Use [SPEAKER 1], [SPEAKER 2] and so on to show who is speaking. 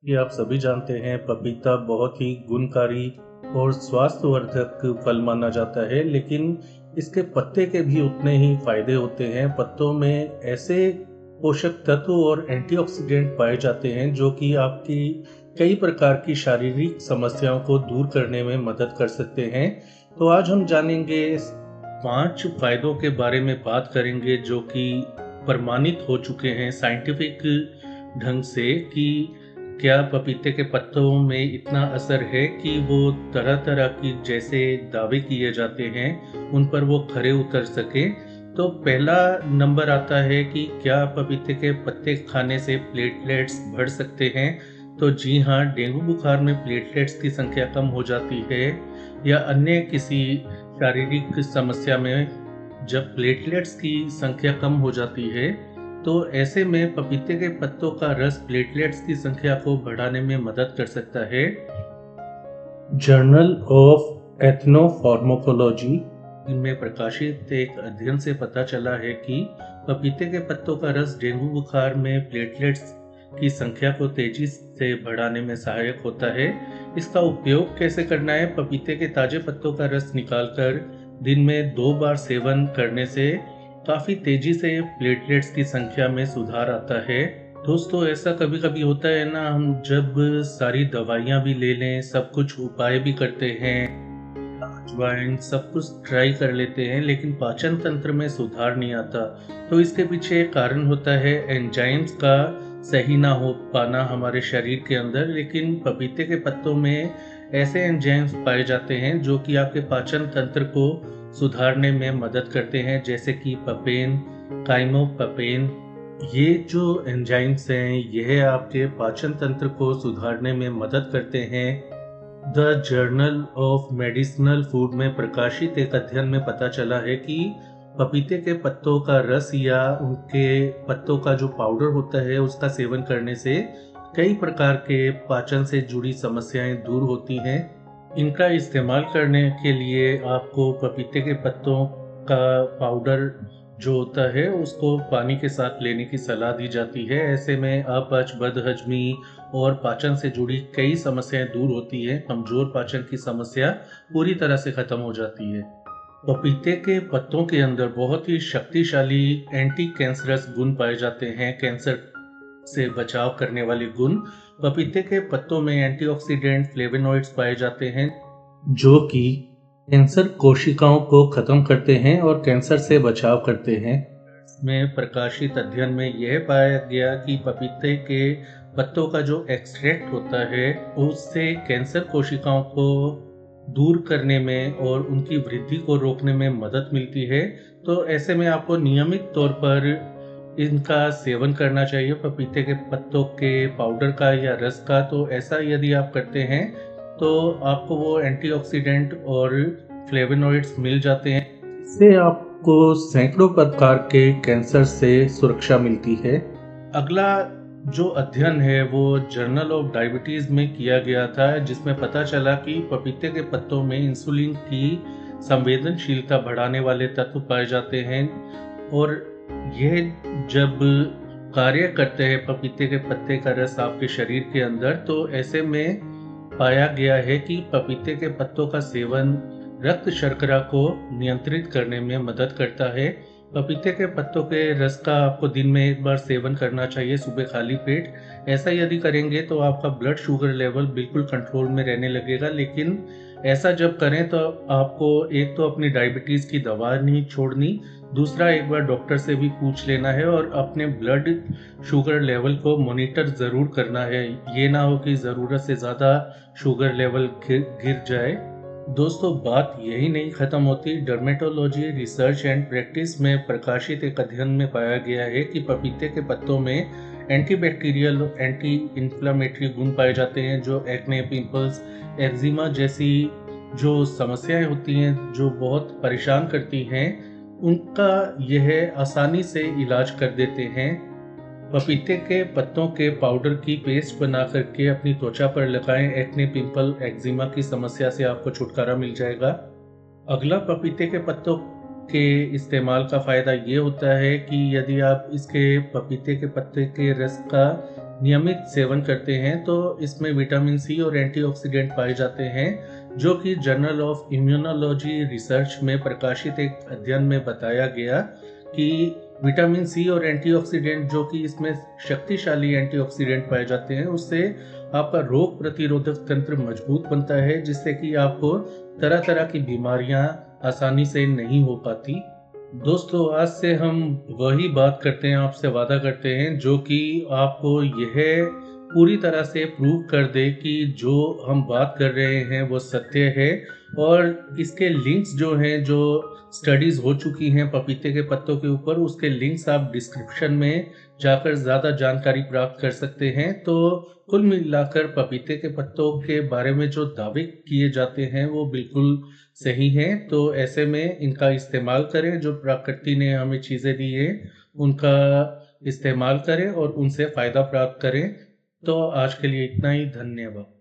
[SPEAKER 1] ये आप सभी जानते हैं पपीता बहुत ही गुणकारी और स्वास्थ्यवर्धक फल माना जाता है, लेकिन इसके पत्ते के भी उतने ही फायदे होते हैं। पत्तों में ऐसे पोषक तत्व और एंटीऑक्सीडेंट पाए जाते हैं जो कि आपकी कई प्रकार की शारीरिक समस्याओं को दूर करने में मदद कर सकते हैं। तो आज हम जानेंगे इस 5 फायदों के बारे में बात करेंगे जो कि प्रमाणित हो चुके हैं साइंटिफिक ढंग से कि क्या पपीते के पत्तों में इतना असर है कि वो तरह-तरह की जैसे दावे किए जाते हैं, उन पर वो खरे उतर सकें। तो पहला नंबर आता है कि क्या पपीते के पत्ते खाने से प्लेटलेट्स बढ़ सकते हैं? तो जी हाँ, डेंगू बुखार में प्लेटलेट्स की संख्या कम हो जाती है या अन्य किसी शारीरिक समस्या में जब प्लेटलेट्स की संख्या कम हो जाती है, तो ऐसे में पपीते के पत्तों का रस प्लेटलेट्स की संख्या को बढ़ाने में मदद कर सकता है। जर्नल ऑफ एथनोफार्माकोलॉजी में प्रकाशित एक अध्ययन से पता चला है कि पपीते के पत्तों का रस डेंगू बुखार में प्लेटलेट्स की संख्या को तेजी से बढ़ाने में सहायक होता है। इसका उपयोग कैसे करना है? पपीते के ताजे पत्तों का रस निकालकर दिन में 2 बार सेवन करने से काफ़ी तेजी से प्लेटलेट्स की संख्या में सुधार आता है। दोस्तों, ऐसा कभी-कभी होता है ना, हम जब सारी दवाइयाँ भी ले लें, सब कुछ उपाय भी करते हैं, अजवाइन सब कुछ ट्राई कर लेते हैं, लेकिन पाचन तंत्र में सुधार नहीं आता। तो इसके पीछे एक कारण होता है एंजाइम्स का सही ना हो पाना हमारे शरीर के अंदर। लेकिन पपीते के पत्तों में ऐसे एंजाइम्स पाए जाते हैं जो कि आपके पाचन तंत्र को सुधारने में मदद करते हैं, जैसे कि पपेन, काइमोपपेन। ये जो एंजाइम्स हैं, यह आपके पाचन तंत्र को सुधारने में मदद करते हैं। The journal of medicinal food में प्रकाशित एक अध्ययन में पता चला है कि पपीते के पत्तों का रस या उनके पत्तों का जो पाउडर होता है उसका सेवन करने से कई प्रकार के पाचन से जुड़ी समस्याएं दूर होती हैं। इनका इस्तेमाल करने के लिए आपको पपीते के पत्तों का पाउडर जो होता है उसको पानी के साथ लेने की सलाह दी जाती है। ऐसे में अपच, बदहजमी और पाचन से जुड़ी कई समस्याएं दूर होती हैं। कमजोर पाचन की समस्या पूरी तरह से खत्म हो जाती है। पपीते के पत्तों के अंदर बहुत ही शक्तिशाली एंटी कैंसरस गुण पाए जाते हैं। कैंसर से बचाव करने वाले गुण। पपीते के पत्तों में एंटीऑक्सीडेंट फ्लेवोनॉइड्स पाए जाते हैं जो कि कैंसर कोशिकाओं को खत्म करते हैं और कैंसर से बचाव करते हैं। में प्रकाशित अध्ययन में यह पाया गया कि पपीते के पत्तों का जो एक्सट्रैक्ट होता है उससे कैंसर कोशिकाओं को दूर करने में और उनकी वृद्धि को रोकने में मदद मिलती है। तो ऐसे में आपको नियमित तौर पर इनका सेवन करना चाहिए, पपीते के पत्तों के पाउडर का या रस का। तो ऐसा यदि आप करते हैं तो आपको वो एंटीऑक्सीडेंट और फ्लेवोनॉइड्स मिल जाते हैं। इससे आपको सैकड़ों प्रकार के कैंसर से सुरक्षा मिलती है। अगला जो अध्ययन है वो जर्नल ऑफ डायबिटीज में किया गया था, जिसमें पता चला कि पपीते के पत्तों में इंसुलिन की संवेदनशीलता बढ़ाने वाले तत्व पाए जाते हैं और यह जब कार्य करते हैं पपीते के पत्ते का रस आपके शरीर के अंदर, तो ऐसे में पाया गया है कि पपीते के पत्तों का सेवन रक्त शर्करा को नियंत्रित करने में मदद करता है। पपीते के पत्तों के रस का आपको दिन में 1 बार सेवन करना चाहिए, सुबह खाली पेट। ऐसा यदि करेंगे तो आपका ब्लड शुगर लेवल बिल्कुल कंट्रोल में रहने लगेगा। लेकिन ऐसा जब करें तो आपको एक तो अपनी डायबिटीज की दवा नहीं छोड़नी, दूसरा एक बार डॉक्टर से भी पूछ लेना है और अपने ब्लड शुगर लेवल को मॉनिटर ज़रूर करना है। ये ना हो कि ज़रूरत से ज़्यादा शुगर लेवल गिर जाए। दोस्तों, बात यही नहीं खत्म होती। डर्मेटोलॉजी रिसर्च एंड प्रैक्टिस में प्रकाशित एक अध्ययन में पाया गया है कि पपीते के पत्तों में एंटीबैक्टीरियल और एंटी इन्फ्लामेटरी गुण पाए जाते हैं जो एक्ने, पिंपल्स, एक्जिमा जैसी जो समस्याएं होती हैं जो बहुत परेशान करती हैं, उनका यह आसानी से इलाज कर देते हैं। पपीते के पत्तों के पाउडर की पेस्ट बना करके अपनी त्वचा पर लगाएं, एक्ने, पिंपल, एक्जिमा की समस्या से आपको छुटकारा मिल जाएगा। अगला पपीते के पत्तों के इस्तेमाल का फ़ायदा ये होता है कि यदि आप इसके पपीते के पत्ते के रस का नियमित सेवन करते हैं तो इसमें विटामिन सी और एंटीऑक्सीडेंट पाए जाते हैं, जो कि जर्नल ऑफ इम्यूनोलॉजी रिसर्च में प्रकाशित एक अध्ययन में बताया गया कि विटामिन सी और एंटीऑक्सीडेंट जो कि इसमें शक्तिशाली एंटीऑक्सीडेंट पाए जाते हैं, उससे आपका रोग प्रतिरोधक तंत्र मजबूत बनता है, जिससे कि आपको तरह तरह की बीमारियां आसानी से नहीं हो पाती। दोस्तों, आज से हम वही बात करते हैं, आपसे वादा करते हैं जो कि आपको यह पूरी तरह से प्रूव कर दे कि जो हम बात कर रहे हैं वो सत्य है। और इसके लिंक्स जो हैं, जो स्टडीज़ हो चुकी हैं पपीते के पत्तों के ऊपर, उसके लिंक्स आप डिस्क्रिप्शन में जाकर ज़्यादा जानकारी प्राप्त कर सकते हैं। तो कुल मिलाकर पपीते के पत्तों के बारे में जो दावे किए जाते हैं वो बिल्कुल सही हैं। तो ऐसे में इनका इस्तेमाल करें, जो प्रकृति ने हमें चीज़ें दी हैं उनका इस्तेमाल करें और उनसे फ़ायदा प्राप्त करें। तो आज के लिए इतना ही, धन्यवाद।